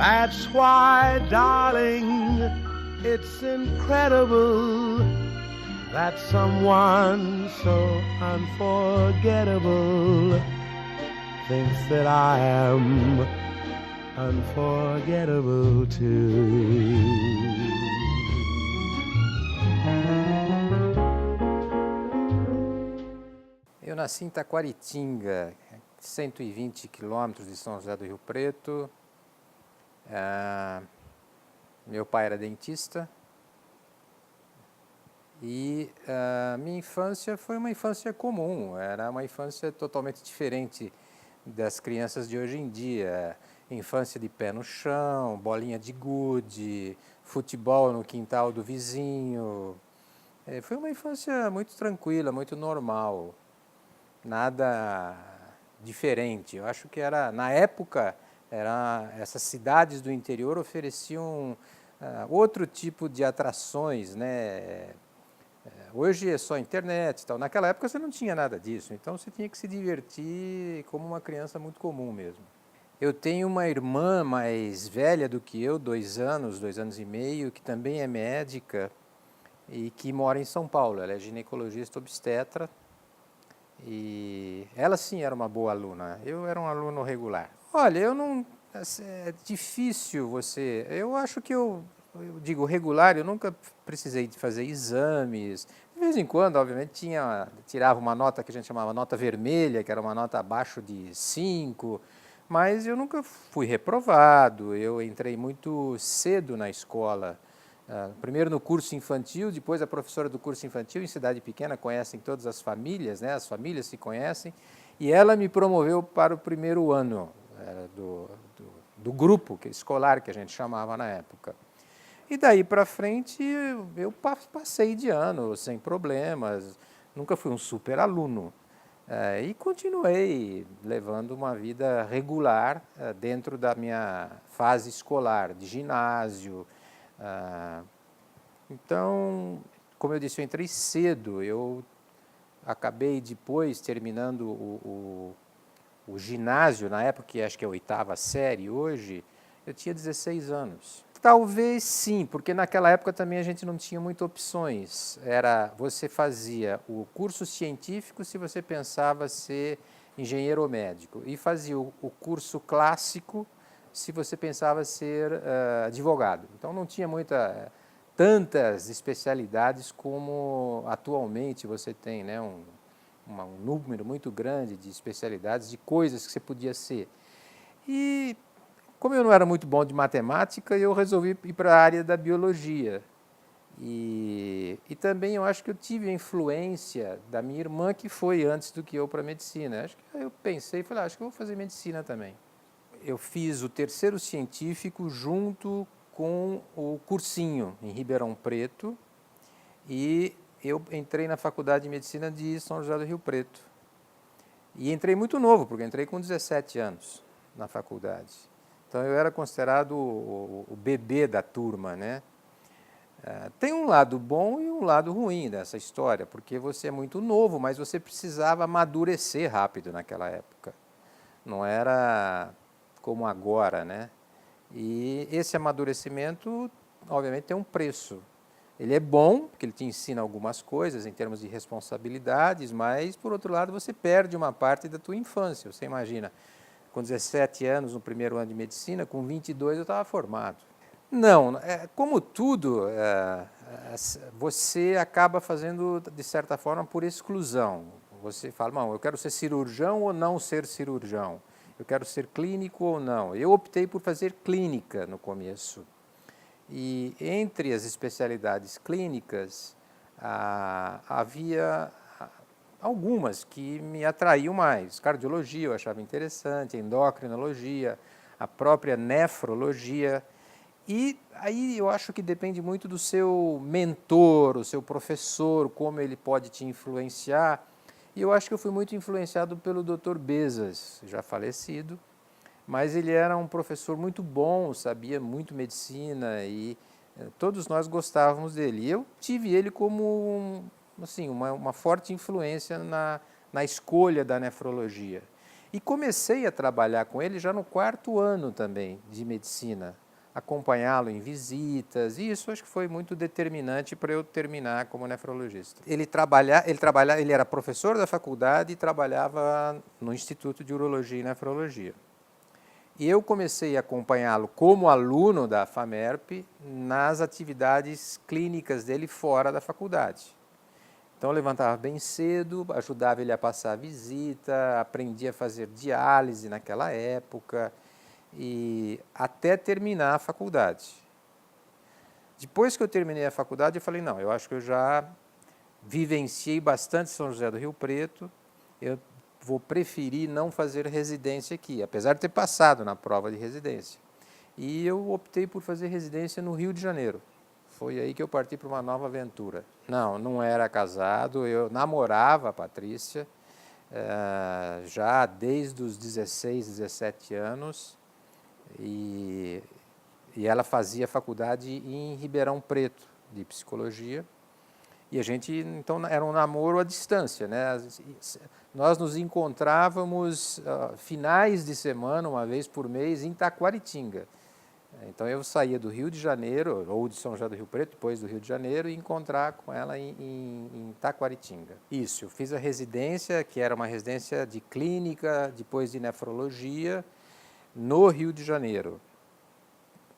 That's why, darling, it's incredible that someone so unforgettable thinks that I am unforgettable too. Eu nasci em Taquaritinga, 120 quilômetros de São José do Rio Preto. Meu pai era dentista e minha infância foi uma infância comum, era uma infância totalmente diferente das crianças de hoje em dia. Infância de pé no chão, bolinha de gude, futebol no quintal do vizinho. Foi uma infância muito tranquila, muito normal, nada diferente. Eu acho que era, na época, essas cidades do interior ofereciam outro tipo de atrações, né? Hoje é só internet e tal. Naquela época você não tinha nada disso, então você tinha que se divertir como uma criança muito comum mesmo. Eu tenho uma irmã mais velha do que eu, 2 anos e meio, que também é médica e que mora em São Paulo. Ela é ginecologista obstetra e ela sim era uma boa aluna. Eu era um aluno regular. Olha, eu não... É difícil você... Eu acho que eu digo regular, eu nunca precisei de fazer exames. De vez em quando, obviamente, tirava uma nota que a gente chamava nota vermelha, que era uma nota abaixo de 5, mas eu nunca fui reprovado. Eu entrei muito cedo na escola. Primeiro no curso infantil, depois a professora do curso infantil, em cidade pequena, conhecem todas as famílias, né? As famílias se conhecem, e ela me promoveu para o primeiro ano do grupo escolar que a gente chamava na época. E daí para frente eu passei de ano sem problemas, nunca fui um super aluno. E continuei levando uma vida regular dentro da minha fase escolar, de ginásio. Então, como eu disse, eu entrei cedo, eu acabei depois terminando o ginásio, na época, que acho que é a 8ª série hoje, eu tinha 16 anos. Talvez sim, porque naquela época também a gente não tinha muitas opções. Você fazia o curso científico se você pensava ser engenheiro ou médico, e fazia o curso clássico se você pensava ser advogado. Então não tinha tantas especialidades como atualmente você tem, né? Um número muito grande de especialidades, de coisas que você podia ser. E como eu não era muito bom de matemática, eu resolvi ir para a área da biologia. E também eu acho que eu tive a influência da minha irmã, que foi antes do que eu para a medicina. Acho que eu pensei e falei, acho que eu vou fazer medicina também. Eu fiz o 3º científico junto com o cursinho em Ribeirão Preto e eu entrei na Faculdade de Medicina de São José do Rio Preto. E entrei muito novo, porque entrei com 17 anos na faculdade. Então eu era considerado o bebê da turma, né? Tem um lado bom e um lado ruim dessa história, porque você é muito novo, mas você precisava amadurecer rápido naquela época. Não era como agora, né? E esse amadurecimento, obviamente, tem um preço. Ele é bom, porque ele te ensina algumas coisas em termos de responsabilidades, mas, por outro lado, você perde uma parte da tua infância. Você imagina, com 17 anos, no primeiro ano de medicina, com 22 eu estava formado. Não, como tudo, você acaba fazendo, de certa forma, por exclusão. Você fala, não, eu quero ser cirurgião ou não ser cirurgião? Eu quero ser clínico ou não? Eu optei por fazer clínica no começo. E entre as especialidades clínicas, havia algumas que me atraíam mais. Cardiologia eu achava interessante, endocrinologia, a própria nefrologia. E aí eu acho que depende muito do seu mentor, o seu professor, como ele pode te influenciar. E eu acho que eu fui muito influenciado pelo Dr. Bezas, já falecido, mas ele era um professor muito bom, sabia muito medicina e todos nós gostávamos dele. E eu tive ele como assim, uma forte influência na escolha da nefrologia. E comecei a trabalhar com ele já no 4º ano também de medicina, acompanhá-lo em visitas, e isso acho que foi muito determinante para eu terminar como nefrologista. Ele era professor da faculdade e trabalhava no Instituto de Urologia e Nefrologia. E eu comecei a acompanhá-lo como aluno da FAMERP nas atividades clínicas dele fora da faculdade. Então eu levantava bem cedo, ajudava ele a passar a visita, aprendi a fazer diálise naquela época, e até terminar a faculdade. Depois que eu terminei a faculdade, eu falei, não, eu acho que eu já vivenciei bastante São José do Rio Preto, eu vou preferir não fazer residência aqui, apesar de ter passado na prova de residência. E eu optei por fazer residência no Rio de Janeiro. Foi aí que eu parti para uma nova aventura. Não era casado, eu namorava a Patrícia, já desde os 16, 17 anos, e ela fazia faculdade em Ribeirão Preto, de psicologia, e a gente, então, era um namoro à distância, né? Nós nos encontrávamos finais de semana, uma vez por mês, em Taquaritinga. Então eu saía do Rio de Janeiro, ou de São José do Rio Preto, depois do Rio de Janeiro, e encontrar com ela em Taquaritinga. Isso, eu fiz a residência, que era uma residência de clínica, depois de nefrologia, no Rio de Janeiro.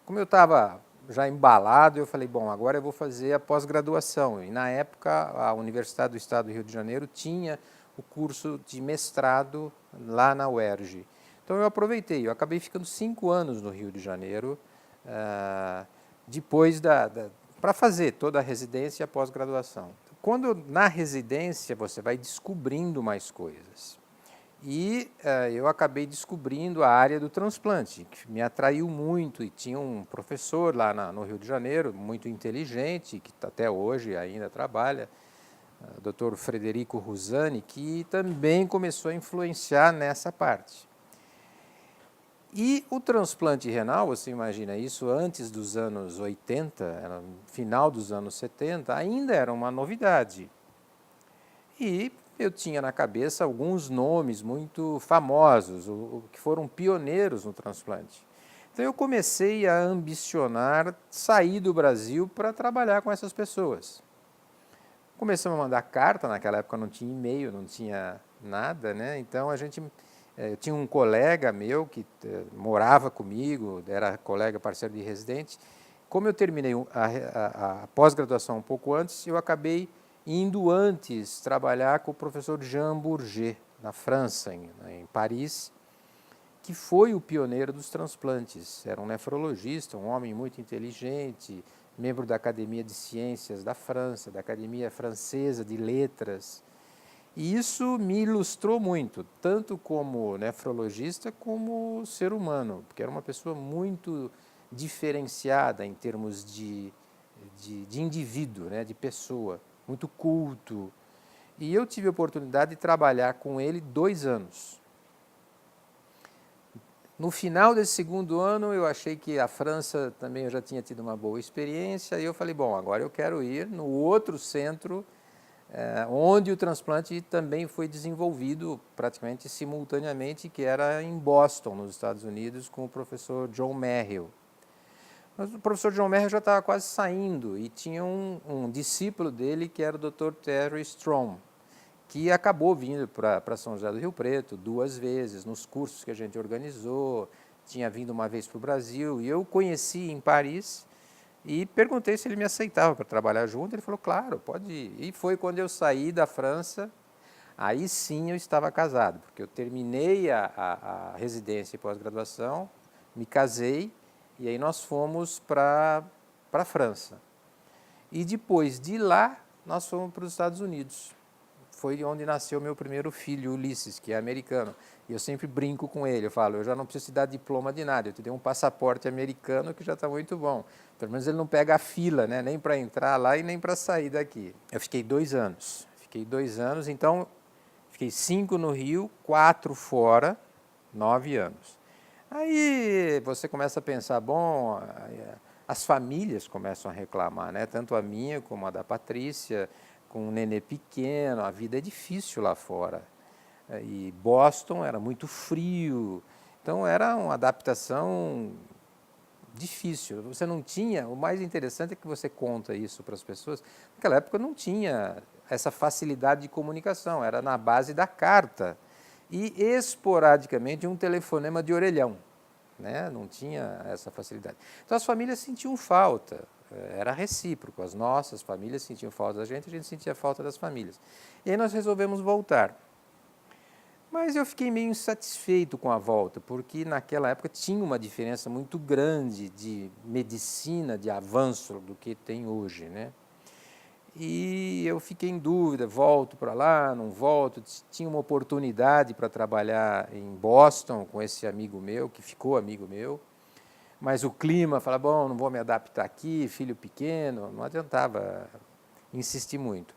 Como eu estava já embalado, eu falei, bom, agora eu vou fazer a pós-graduação. E na época a Universidade do Estado do Rio de Janeiro tinha o curso de mestrado lá na UERJ. Então eu aproveitei, eu acabei ficando 5 anos no Rio de Janeiro, depois para fazer toda a residência e a pós-graduação. Quando na residência você vai descobrindo mais coisas. E eu acabei descobrindo a área do transplante, que me atraiu muito, e tinha um professor lá no Rio de Janeiro, muito inteligente, que até hoje ainda trabalha, o Dr. Frederico Rusani, que também começou a influenciar nessa parte. E o transplante renal, você imagina isso, antes dos anos 80, era no final dos anos 70, ainda era uma novidade. E eu tinha na cabeça alguns nomes muito famosos, que foram pioneiros no transplante. Então eu comecei a ambicionar sair do Brasil para trabalhar com essas pessoas. Começamos a mandar carta, naquela época não tinha e-mail, não tinha nada, né? Então eu tinha um colega meu que morava comigo, era colega parceiro de residente. Como eu terminei a pós-graduação um pouco antes, eu acabei indo antes trabalhar com o professor Jean Bourget, na França, em Paris, que foi o pioneiro dos transplantes. Era um nefrologista, um homem muito inteligente, membro da Academia de Ciências da França, da Academia Francesa de Letras. E isso me ilustrou muito, tanto como nefrologista como ser humano, porque era uma pessoa muito diferenciada em termos de indivíduo, né, de pessoa, muito culto. E eu tive a oportunidade de trabalhar com ele 2 anos. No final desse 2º ano, eu achei que a França também eu já tinha tido uma boa experiência, e eu falei, bom, agora eu quero ir no outro centro, onde o transplante também foi desenvolvido praticamente simultaneamente, que era em Boston, nos Estados Unidos, com o professor John Merrill. Mas o professor John Merrill já estava quase saindo, e tinha um discípulo dele, que era o Dr. Terry Strom, que acabou vindo para São José do Rio Preto 2 vezes, nos cursos que a gente organizou, tinha vindo uma vez para o Brasil, e eu o conheci em Paris, e perguntei se ele me aceitava para trabalhar junto. Ele falou, claro, pode ir. E foi quando eu saí da França, aí sim eu estava casado, porque eu terminei a residência e pós-graduação, me casei, e aí nós fomos para a França. E depois de lá, nós fomos para os Estados Unidos. Foi onde nasceu meu primeiro filho, Ulisses, que é americano. E eu sempre brinco com ele, eu falo, eu já não preciso te dar diploma de nada, eu te dei um passaporte americano que já está muito bom. Pelo menos ele não pega a fila, né? Nem para entrar lá e nem para sair daqui. Eu fiquei 2 anos. Então fiquei 5 no Rio, 4 fora, 9 anos. Aí você começa a pensar, bom, as famílias começam a reclamar, né? Tanto a minha como a da Patrícia, com um nenê pequeno, a vida é difícil lá fora. e Boston era muito frio, então era uma adaptação difícil. Você não tinha, o mais interessante é que você conta isso para as pessoas, naquela época não tinha essa facilidade de comunicação, era na base da carta e esporadicamente um telefonema de orelhão, né? Não tinha essa facilidade. Então as famílias sentiam falta, era recíproco, as nossas famílias sentiam falta da gente, a gente sentia falta das famílias. E aí nós resolvemos voltar. Mas eu fiquei meio insatisfeito com a volta, porque naquela época tinha uma diferença muito grande de medicina, de avanço do que tem hoje, né? E eu fiquei em dúvida, volto para lá, não volto. Tinha uma oportunidade para trabalhar em Boston com esse amigo meu, que ficou amigo meu, mas o clima, falava, bom, não vou me adaptar aqui, filho pequeno, não adiantava insistir muito.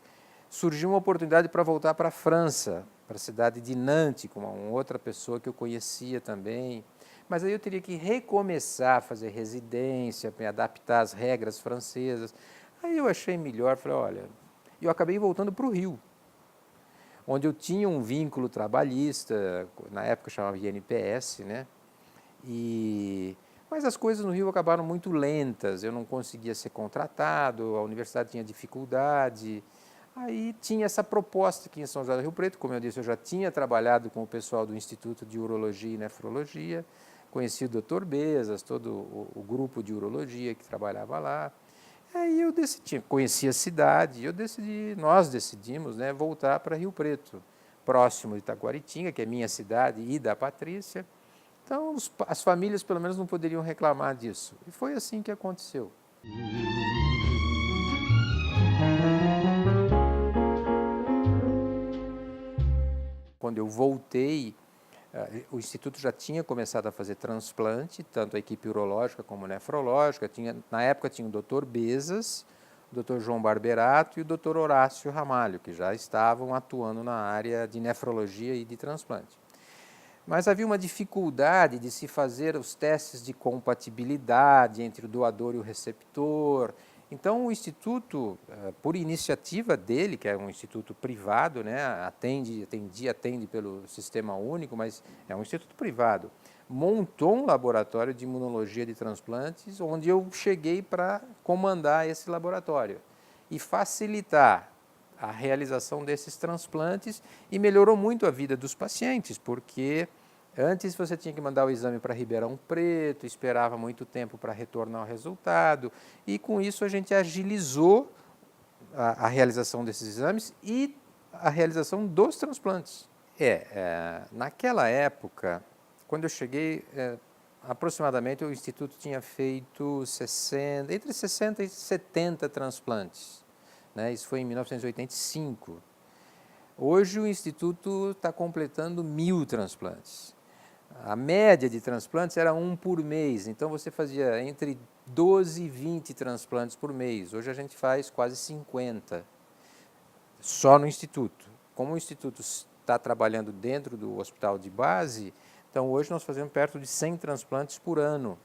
Surgiu uma oportunidade para voltar para a França, para a cidade de Nantes, com uma outra pessoa que eu conhecia também, mas aí eu teria que recomeçar a fazer residência, me adaptar às regras francesas. Aí eu achei melhor, falei, olha, eu acabei voltando para o Rio, onde eu tinha um vínculo trabalhista, na época chamava INPS, né? Mas as coisas no Rio acabaram muito lentas, eu não conseguia ser contratado, a universidade tinha dificuldade. Aí tinha essa proposta aqui em São José do Rio Preto, como eu disse, eu já tinha trabalhado com o pessoal do Instituto de Urologia e Nefrologia, conheci o Dr. Bezas, todo o grupo de urologia que trabalhava lá. Aí eu decidi, conheci a cidade, nós decidimos, né, voltar para Rio Preto, próximo de Itaguaritinga, que é minha cidade, e da Patrícia. Então, as famílias, pelo menos, não poderiam reclamar disso. E foi assim que aconteceu. Quando eu voltei, o Instituto já tinha começado a fazer transplante, tanto a equipe urológica como nefrológica. Na época tinha o Dr. Bezas, o Dr. João Barberato e o Dr. Horácio Ramalho, que já estavam atuando na área de nefrologia e de transplante. Mas havia uma dificuldade de se fazer os testes de compatibilidade entre o doador e o receptor. Então, o Instituto, por iniciativa dele, que é um instituto privado, né, atende pelo Sistema Único, mas é um instituto privado, montou um laboratório de imunologia de transplantes, onde eu cheguei para comandar esse laboratório e facilitar a realização desses transplantes, e melhorou muito a vida dos pacientes, porque antes você tinha que mandar o exame para Ribeirão Preto, esperava muito tempo para retornar o resultado, e com isso a gente agilizou a realização desses exames e a realização dos transplantes. Naquela época, quando eu cheguei, aproximadamente o Instituto tinha feito entre 60 e 70 transplantes. Né? Isso foi em 1985. Hoje o Instituto está completando 1.000 transplantes. A média de transplantes era 1 por mês, então você fazia entre 12 e 20 transplantes por mês. Hoje a gente faz quase 50, só no Instituto. Como o Instituto está trabalhando dentro do hospital de base, então hoje nós fazemos perto de 100 transplantes por ano,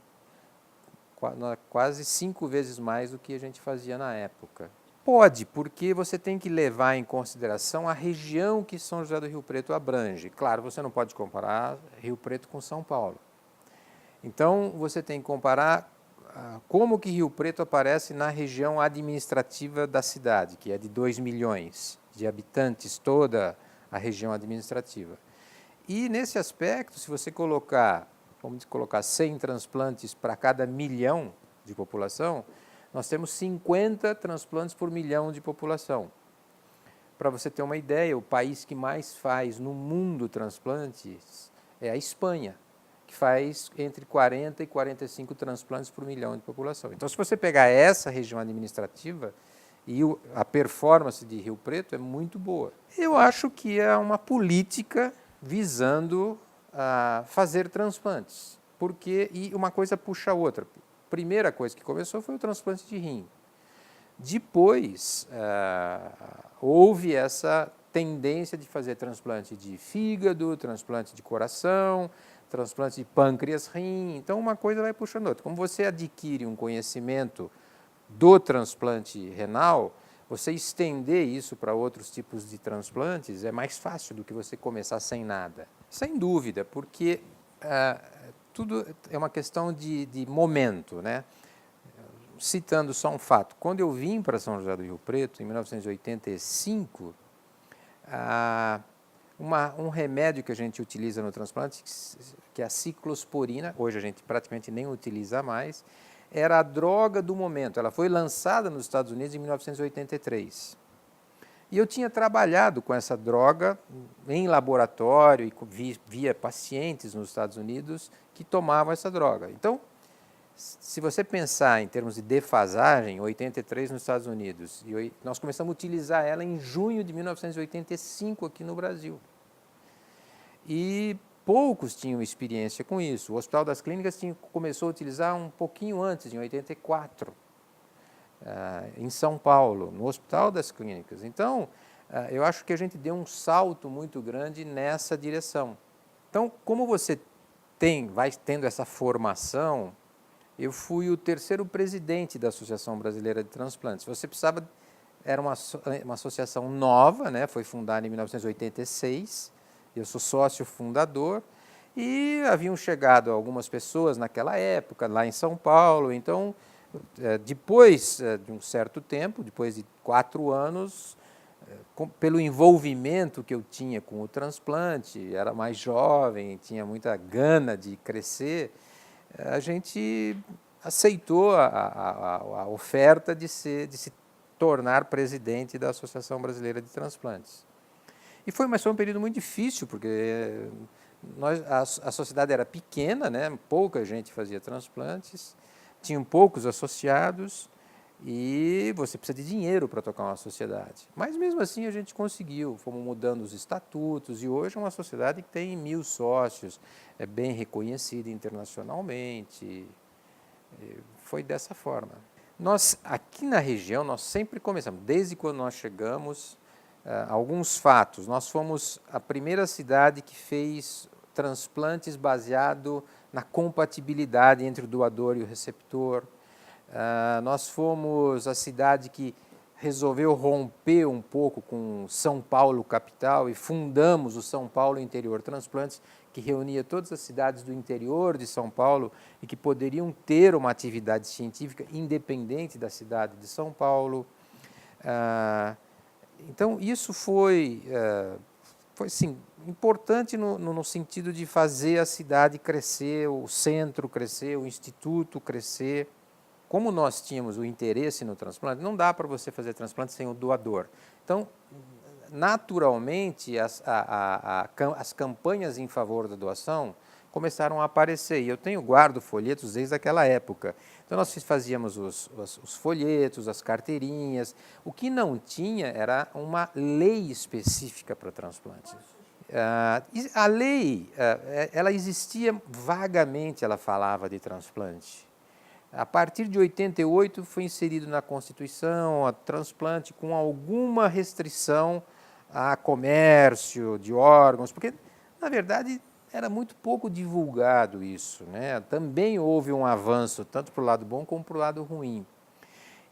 quase 5 vezes mais do que a gente fazia na época. Pode, porque você tem que levar em consideração a região que São José do Rio Preto abrange. Claro, você não pode comparar Rio Preto com São Paulo. Então, você tem que comparar como que Rio Preto aparece na região administrativa da cidade, que é de 2 milhões de habitantes, toda a região administrativa. E, nesse aspecto, se você vamos colocar 100 transplantes para cada 1 milhão de população, nós temos 50 transplantes por 1 milhão de população. Para você ter uma ideia, o país que mais faz no mundo transplantes é a Espanha, que faz entre 40 e 45 transplantes por 1 milhão de população. Então, se você pegar essa região administrativa, e a performance de Rio Preto é muito boa. Eu acho que é uma política visando fazer transplantes, e uma coisa puxa a outra. Primeira coisa que começou foi o transplante de rim. Depois, houve essa tendência de fazer transplante de fígado, transplante de coração, transplante de pâncreas-rim. Então, uma coisa vai puxando a outra. Como você adquire um conhecimento do transplante renal, você estender isso para outros tipos de transplantes é mais fácil do que você começar sem nada. Sem dúvida, porque tudo é uma questão de momento, né? Citando só um fato, quando eu vim para São José do Rio Preto, em 1985, um remédio que a gente utiliza no transplante, que é a ciclosporina, hoje a gente praticamente nem utiliza mais, era a droga do momento. Ela foi lançada nos Estados Unidos em 1983. E eu tinha trabalhado com essa droga em laboratório e via pacientes nos Estados Unidos que tomavam essa droga. Então, se você pensar em termos de defasagem, 83 nos Estados Unidos, e nós começamos a utilizar ela em junho de 1985 aqui no Brasil. E poucos tinham experiência com isso. O Hospital das Clínicas começou a utilizar um pouquinho antes, em 84, em São Paulo, no Hospital das Clínicas. Então, eu acho que a gente deu um salto muito grande nessa direção. Então, como você vai tendo essa formação, eu fui o terceiro presidente da Associação Brasileira de Transplantes. Você precisava, era uma associação nova, né? Foi fundada em 1986, eu sou sócio fundador, e haviam chegado algumas pessoas naquela época, lá em São Paulo. Então, depois de um certo tempo, depois de 4 anos, pelo envolvimento que eu tinha com o transplante, era mais jovem, tinha muita gana de crescer, a gente aceitou a oferta de se tornar presidente da Associação Brasileira de Transplantes. Mas foi um período muito difícil, porque a sociedade era pequena, né? Pouca gente fazia transplantes, tinham poucos associados e você precisa de dinheiro para tocar uma sociedade. Mas mesmo assim a gente conseguiu, fomos mudando os estatutos e hoje é uma sociedade que tem 1.000 sócios, é bem reconhecida internacionalmente. Foi dessa forma. Nós, aqui na região, nós sempre começamos, desde quando nós chegamos, alguns fatos. Nós fomos a primeira cidade que fez transplantes baseado na compatibilidade entre o doador e o receptor. Nós fomos a cidade que resolveu romper um pouco com São Paulo capital e fundamos o São Paulo Interior Transplantes, que reunia todas as cidades do interior de São Paulo e que poderiam ter uma atividade científica independente da cidade de São Paulo. Então, isso foi sim, importante no sentido de fazer a cidade crescer, o centro crescer, o instituto crescer. Como nós tínhamos o interesse no transplante, não dá para você fazer transplante sem o doador. Então, naturalmente, as campanhas em favor da doação começaram a aparecer. E eu guardo folhetos desde aquela época. Então, nós fazíamos os folhetos, as carteirinhas. O que não tinha era uma lei específica para transplante. A lei, ela existia vagamente, ela falava de transplante. A partir de 88 foi inserido na Constituição a transplante com alguma restrição a comércio de órgãos, porque, na verdade, era muito pouco divulgado isso, né? Também houve um avanço, tanto para o lado bom como para o lado ruim.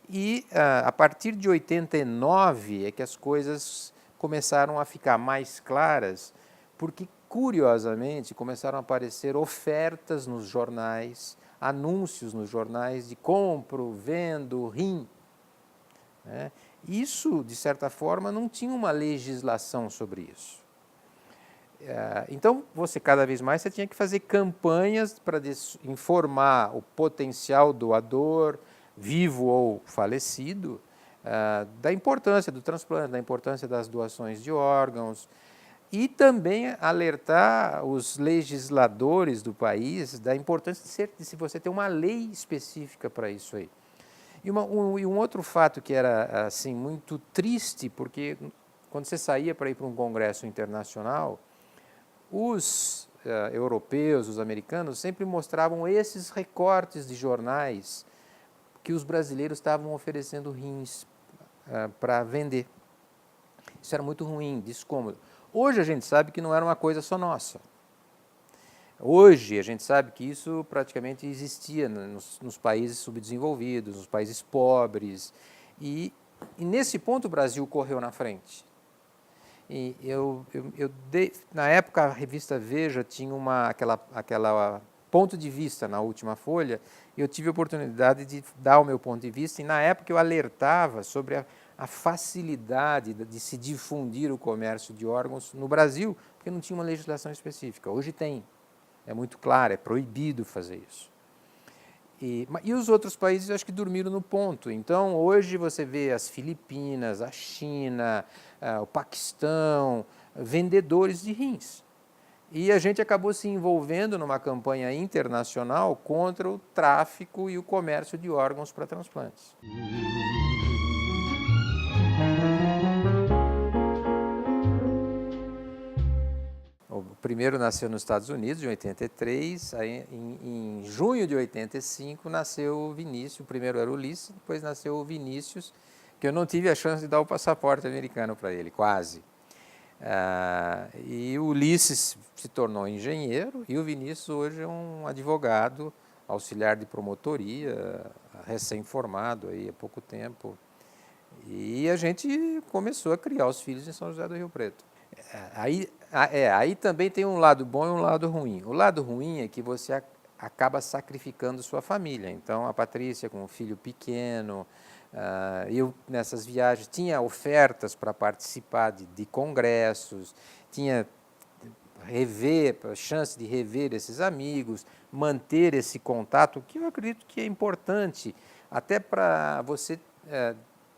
E a partir de 89 é que as coisas começaram a ficar mais claras, porque, curiosamente, começaram a aparecer ofertas nos jornais, anúncios nos jornais de compro, vendo, rim. Né? Isso, de certa forma, não tinha uma legislação sobre isso. Então, cada vez mais você tinha que fazer campanhas para informar o potencial doador, vivo ou falecido, da importância do transplante, da importância das doações de órgãos, e também alertar os legisladores do país da importância de você ter uma lei específica para isso aí. E um outro fato que era assim, muito triste, porque quando você saía para ir para um congresso internacional, os europeus, os americanos, sempre mostravam esses recortes de jornais que os brasileiros estavam oferecendo rins para vender. Isso era muito ruim, descômodo. Hoje a gente sabe que não era uma coisa só nossa. Hoje a gente sabe que isso praticamente existia nos países subdesenvolvidos, nos países pobres, e E nesse ponto o Brasil correu na frente. E na época, a revista Veja tinha aquela ponto de vista na última folha, e eu tive a oportunidade de dar o meu ponto de vista, e na época eu alertava sobre a facilidade de se difundir o comércio de órgãos no Brasil, porque não tinha uma legislação específica. Hoje tem, é muito claro, é proibido fazer isso. E os outros países, eu acho que dormiram no ponto. Então, hoje você vê as Filipinas, a China, o Paquistão, vendedores de rins. E a gente acabou se envolvendo numa campanha internacional contra o tráfico e o comércio de órgãos para transplantes. O primeiro nasceu nos Estados Unidos, em 83, aí, em junho de 85 nasceu o Vinícius, o primeiro era o Ulisses, depois nasceu o Vinícius, que eu não tive a chance de dar o passaporte americano para ele, quase. E o Ulisses se tornou engenheiro e o Vinícius hoje é um advogado, auxiliar de promotoria, recém-formado aí há pouco tempo. E a gente começou a criar os filhos em São José do Rio Preto. Aí também tem um lado bom e um lado ruim. O lado ruim é que você acaba sacrificando sua família. Então, a Patrícia com um filho pequeno, eu nessas viagens tinha ofertas para participar de congressos, tinha chance de rever esses amigos, manter esse contato, que eu acredito que é importante, até para você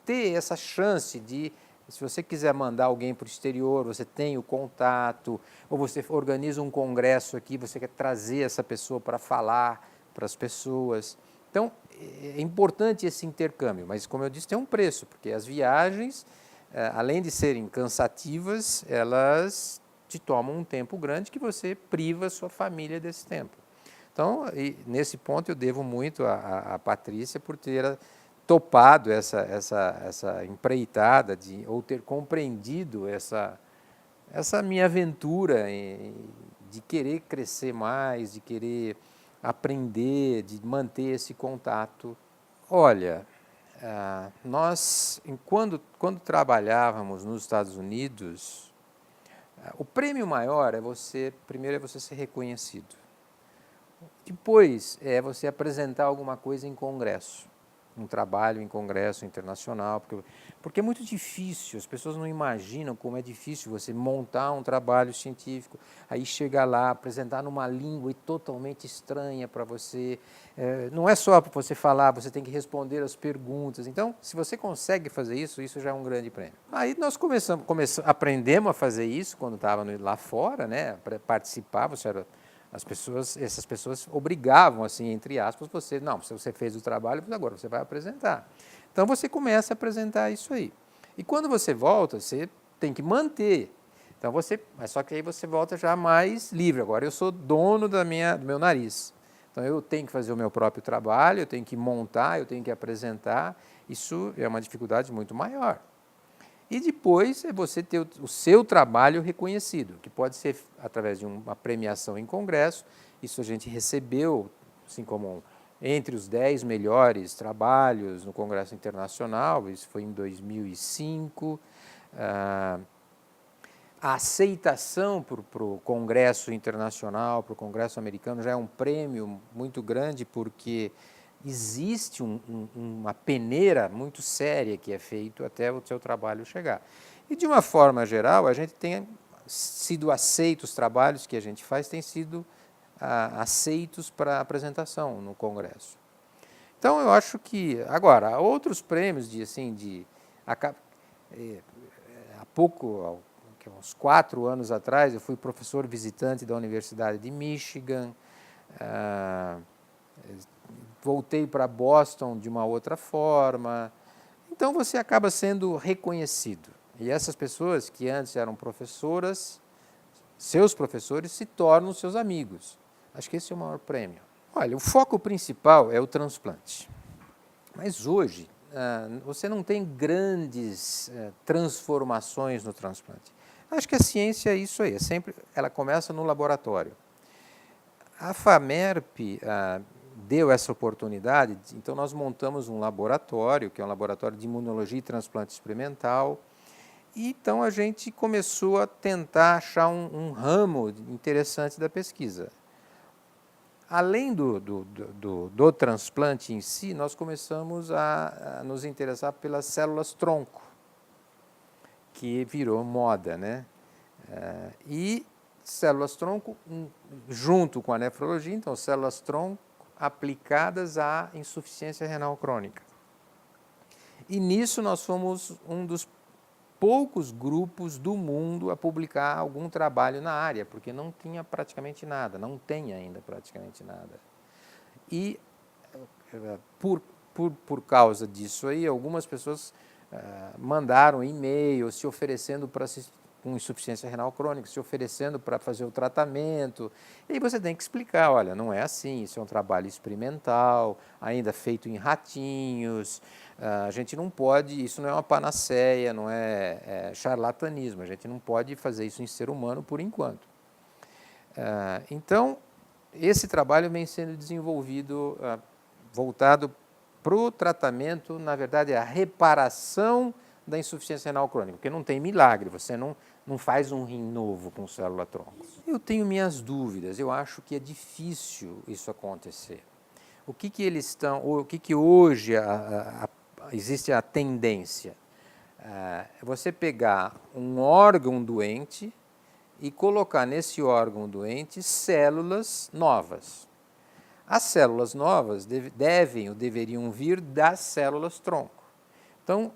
ter essa chance de, se você quiser mandar alguém para o exterior, você tem o contato, ou você organiza um congresso aqui, você quer trazer essa pessoa para falar para as pessoas. Então, é importante esse intercâmbio, mas, como eu disse, tem um preço, porque as viagens, além de serem cansativas, elas te tomam um tempo grande que você priva a sua família desse tempo. Então, nesse ponto, eu devo muito à Patrícia por ter topado essa empreitada, ou ter compreendido essa minha aventura de querer crescer mais, de querer aprender, de manter esse contato. Olha, nós, quando trabalhávamos nos Estados Unidos, o prêmio maior primeiro é você ser reconhecido. Depois é você apresentar alguma coisa em congresso, um trabalho em congresso internacional, porque é muito difícil, as pessoas não imaginam como é difícil você montar um trabalho científico, aí chegar lá, apresentar numa língua totalmente estranha para você, não é só para você falar, você tem que responder as perguntas. Então, se você consegue fazer isso já é um grande prêmio. Aí nós aprendemos a fazer isso quando estava lá fora, né, para participar, essas pessoas obrigavam, assim, entre aspas, se você fez o trabalho, agora você vai apresentar. Então, você começa a apresentar isso aí. E quando você volta, você tem que manter. Então, mas só que aí você volta já mais livre. Agora, eu sou dono do meu nariz. Então, eu tenho que fazer o meu próprio trabalho, eu tenho que montar, eu tenho que apresentar. Isso é uma dificuldade muito maior. E depois é você ter o seu trabalho reconhecido, que pode ser através de uma premiação em congresso. Isso a gente recebeu, assim como entre os 10 melhores trabalhos no Congresso Internacional, isso foi em 2005. A aceitação para o Congresso Internacional, para o Congresso Americano, já é um prêmio muito grande, porque existe uma peneira muito séria que é feito até o seu trabalho chegar. E, de uma forma geral, a gente tem sido aceito, os trabalhos que a gente faz têm sido aceitos para apresentação no Congresso. Então, eu acho que, agora, outros prêmios há pouco, uns 4 anos atrás, eu fui professor visitante da Universidade de Michigan, voltei para Boston de uma outra forma. Então, você acaba sendo reconhecido. E essas pessoas que antes eram professoras, seus professores, se tornam seus amigos. Acho que esse é o maior prêmio. Olha, o foco principal é o transplante. Mas hoje, você não tem grandes transformações no transplante. Acho que a ciência é isso aí, ela começa no laboratório. A FAMERP, deu essa oportunidade, então nós montamos um laboratório, que é um laboratório de imunologia e transplante experimental, e então a gente começou a tentar achar um ramo interessante da pesquisa. Além do transplante em si, nós começamos a nos interessar pelas células-tronco, que virou moda, né? E células-tronco junto com a nefrologia, então células-tronco aplicadas à insuficiência renal crônica. E nisso nós fomos um dos poucos grupos do mundo a publicar algum trabalho na área, porque não tinha praticamente nada, não tem ainda praticamente nada. E por causa disso aí, algumas pessoas mandaram e-mails se oferecendo para com insuficiência renal crônica, se oferecendo para fazer o tratamento. E aí você tem que explicar, olha, não é assim, isso é um trabalho experimental, ainda feito em ratinhos, a gente não pode, isso não é uma panaceia, não é charlatanismo, a gente não pode fazer isso em ser humano por enquanto. Então, esse trabalho vem sendo desenvolvido, voltado para o tratamento, na verdade, a reparação da insuficiência renal crônica, porque não tem milagre, você não faz um rim novo com célula-tronco. Eu tenho minhas dúvidas, eu acho que é difícil isso acontecer. O que eles estão, o que hoje existe a tendência? É você pegar um órgão doente e colocar nesse órgão doente células novas. As células novas deveriam vir das células-tronco. Então,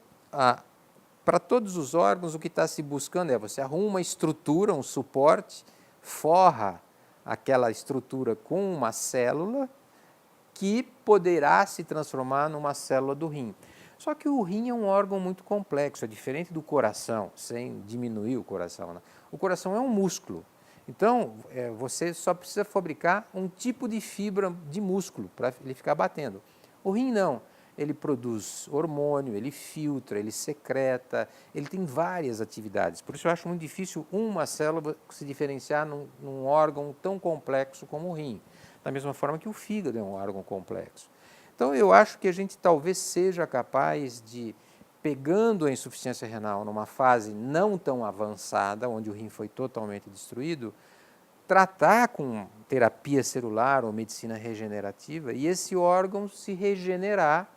para todos os órgãos, o que está se buscando é você arruma uma estrutura, um suporte, forra aquela estrutura com uma célula que poderá se transformar numa célula do rim. Só que o rim é um órgão muito complexo, é diferente do coração, sem diminuir o coração, né? O coração é um músculo. Então, você só precisa fabricar um tipo de fibra de músculo para ele ficar batendo. O rim não. Ele produz hormônio, ele filtra, ele secreta, ele tem várias atividades. Por isso eu acho muito difícil uma célula se diferenciar num órgão tão complexo como o rim. Da mesma forma que o fígado é um órgão complexo. Então eu acho que a gente talvez seja capaz de, pegando a insuficiência renal numa fase não tão avançada, onde o rim foi totalmente destruído, tratar com terapia celular ou medicina regenerativa e esse órgão se regenerar.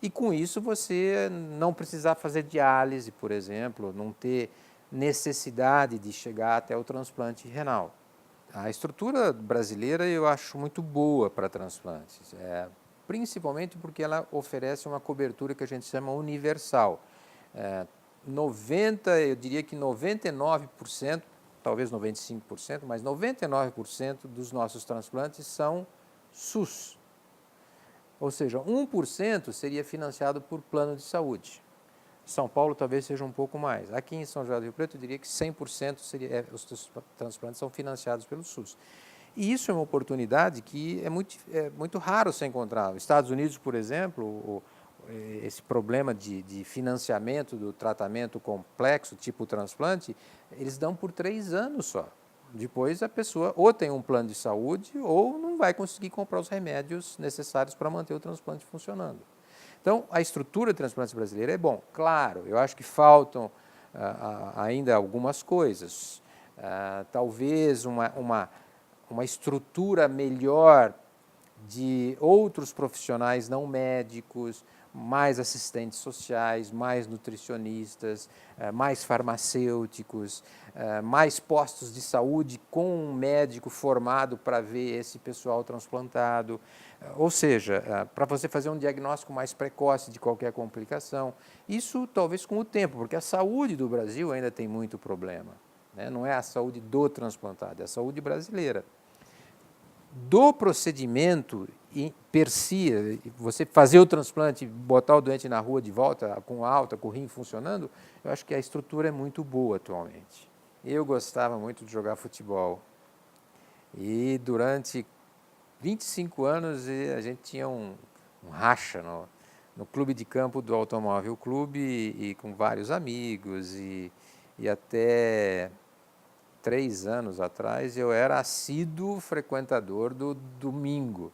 E com isso você não precisar fazer diálise, por exemplo, não ter necessidade de chegar até o transplante renal. A estrutura brasileira eu acho muito boa para transplantes, principalmente porque ela oferece uma cobertura que a gente chama universal. Eu diria que 99%, talvez 95%, mas 99% dos nossos transplantes são SUS. Ou seja, 1% seria financiado por plano de saúde. São Paulo talvez seja um pouco mais. Aqui em São José do Rio Preto, eu diria que 100% os transplantes são financiados pelo SUS. E isso é uma oportunidade que é muito raro se encontrar. Nos Estados Unidos, por exemplo, esse problema de financiamento do tratamento complexo, tipo o transplante, eles dão por 3 anos só. Depois a pessoa ou tem um plano de saúde ou não vai conseguir comprar os remédios necessários para manter o transplante funcionando. Então, a estrutura de transplante brasileira é bom. Claro, eu acho que faltam ainda algumas coisas. Talvez uma estrutura melhor de outros profissionais não médicos, mais assistentes sociais, mais nutricionistas, mais farmacêuticos, mais postos de saúde com um médico formado para ver esse pessoal transplantado. Ou seja, para você fazer um diagnóstico mais precoce de qualquer complicação. Isso talvez com o tempo, porque a saúde do Brasil ainda tem muito problema, né? Não é a saúde do transplantado, é a saúde brasileira. Do procedimento per si, você fazer o transplante, botar o doente na rua de volta, com alta, com o rim funcionando, eu acho que a estrutura é muito boa atualmente. Eu gostava muito de jogar futebol e durante 25 anos a gente tinha um racha no clube de campo do Automóvel Clube e com vários amigos e até 3 anos atrás eu era assíduo frequentador do domingo.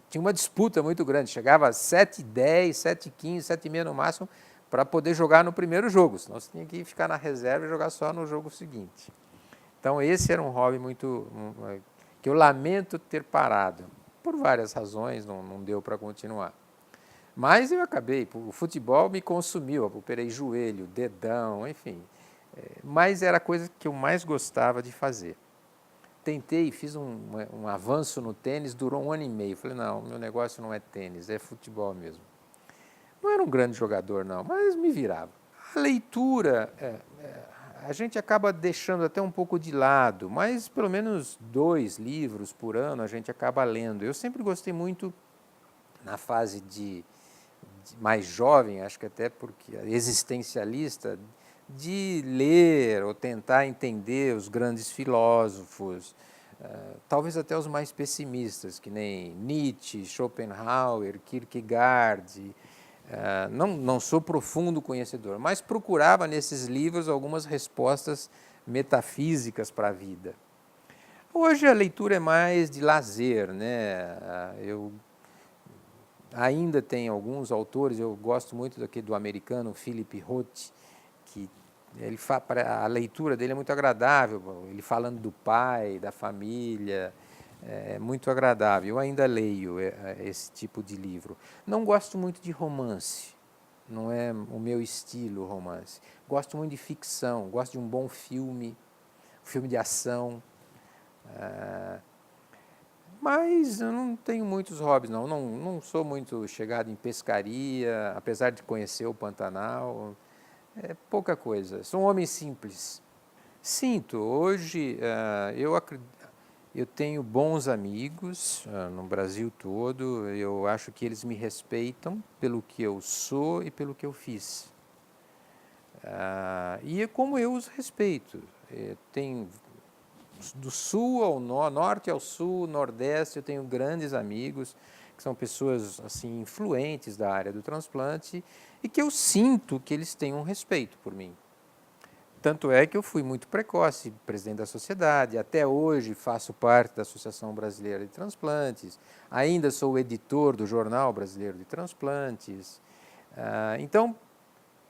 Tinha uma disputa muito grande, chegava às 7h10, 7h15, 7h30 no máximo, para poder jogar no primeiro jogo, senão você tinha que ficar na reserva e jogar só no jogo seguinte. Então esse era um hobby que eu lamento ter parado, por várias razões, não deu para continuar. Mas eu acabei, o futebol me consumiu, eu operei joelho, dedão, enfim. Mas era a coisa que eu mais gostava de fazer. Tentei, fiz um avanço no tênis, durou 1 ano e meio. Falei, não, meu negócio não é tênis, é futebol mesmo. Não era um grande jogador, não, mas me virava. A leitura, a gente acaba deixando até um pouco de lado, mas pelo menos 2 livros por ano a gente acaba lendo. Eu sempre gostei muito, na fase de mais jovem, acho que até porque existencialista, de ler ou tentar entender os grandes filósofos, talvez até os mais pessimistas, que nem Nietzsche, Schopenhauer, Kierkegaard. Não sou profundo conhecedor, mas procurava nesses livros algumas respostas metafísicas para a vida. Hoje a leitura é mais de lazer, né? Eu ainda tenho alguns autores, eu gosto muito do americano Philip Roth, que a leitura dele é muito agradável, ele falando do pai, da família, é muito agradável. Eu ainda leio esse tipo de livro. Não gosto muito de romance, não é o meu estilo romance. Gosto muito de ficção, gosto de um bom filme de ação. Mas eu não tenho muitos hobbies, não sou muito chegado em pescaria, apesar de conhecer o Pantanal, é pouca coisa. Sou um homem simples. Sinto, hoje eu tenho bons amigos no Brasil todo, eu acho que eles me respeitam pelo que eu sou e pelo que eu fiz. E é como eu os respeito. Tenho do sul ao norte ao sul, nordeste, eu tenho grandes amigos que são pessoas assim influentes da área do transplante e que eu sinto que eles têm um respeito por mim. Tanto é que eu fui muito precoce, presidente da sociedade, até hoje faço parte da Associação Brasileira de Transplantes, ainda sou editor do Jornal Brasileiro de Transplantes. Então,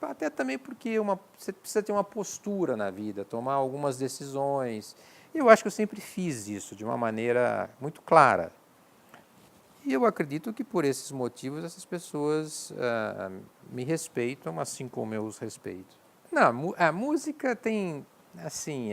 até também porque você precisa ter uma postura na vida, tomar algumas decisões. Eu acho que eu sempre fiz isso de uma maneira muito clara. E eu acredito que por esses motivos essas pessoas me respeitam, assim como eu os respeito. Não, a música tem, assim,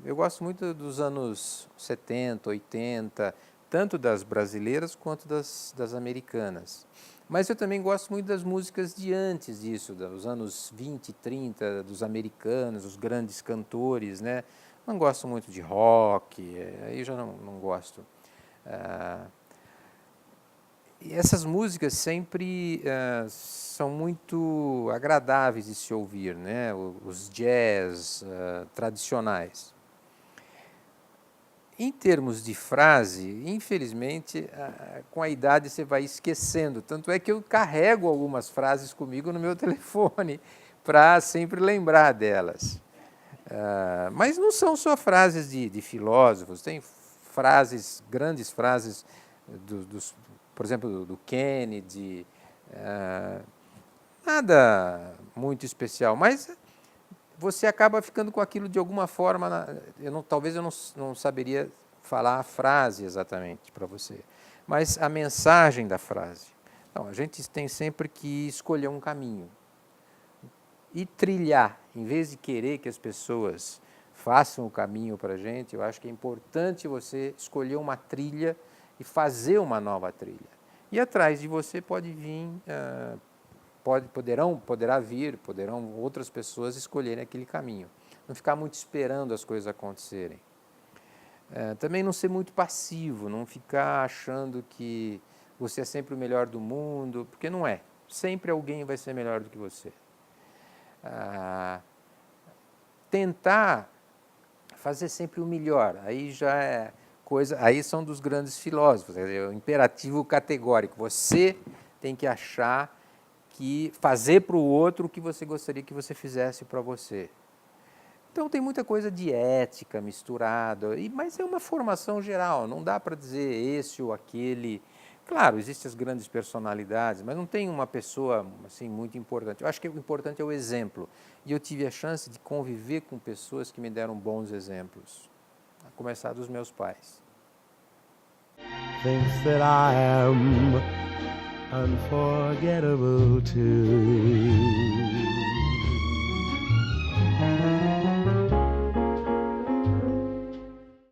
eu gosto muito dos anos 70, 80, tanto das brasileiras quanto das americanas. Mas eu também gosto muito das músicas de antes disso, dos anos 20, 30, dos americanos, os grandes cantores, né? Não gosto muito de rock, aí eu já não gosto. E essas músicas sempre são muito agradáveis de se ouvir, né? Os jazz tradicionais. Em termos de frase, infelizmente, com a idade você vai esquecendo. Tanto é que eu carrego algumas frases comigo no meu telefone para sempre lembrar delas. Mas não são só frases de filósofos, tem frases, grandes frases, por exemplo, do Kennedy, nada muito especial, mas você acaba ficando com aquilo de alguma forma, talvez eu não saberia falar a frase exatamente para você, mas a mensagem da frase. Então, a gente tem sempre que escolher um caminho e trilhar, em vez de querer que as pessoas façam o caminho para a gente, eu acho que é importante você escolher uma trilha e fazer uma nova trilha. E atrás de você pode vir, poderão outras pessoas escolherem aquele caminho. Não ficar muito esperando as coisas acontecerem. Também não ser muito passivo, não ficar achando que você é sempre o melhor do mundo, porque não é. Sempre alguém vai ser melhor do que você. Tentar fazer sempre o melhor, aí já é coisa, aí são dos grandes filósofos, é o imperativo categórico, você tem que achar que fazer para o outro o que você gostaria que você fizesse para você. Então tem muita coisa de ética misturada, mas é uma formação geral, não dá para dizer esse ou aquele. Claro, existem as grandes personalidades, mas não tem uma pessoa assim muito importante. Eu acho que o importante é o exemplo. E eu tive a chance de conviver com pessoas que me deram bons exemplos, a começar dos meus pais. Thinks that I am unforgettable too.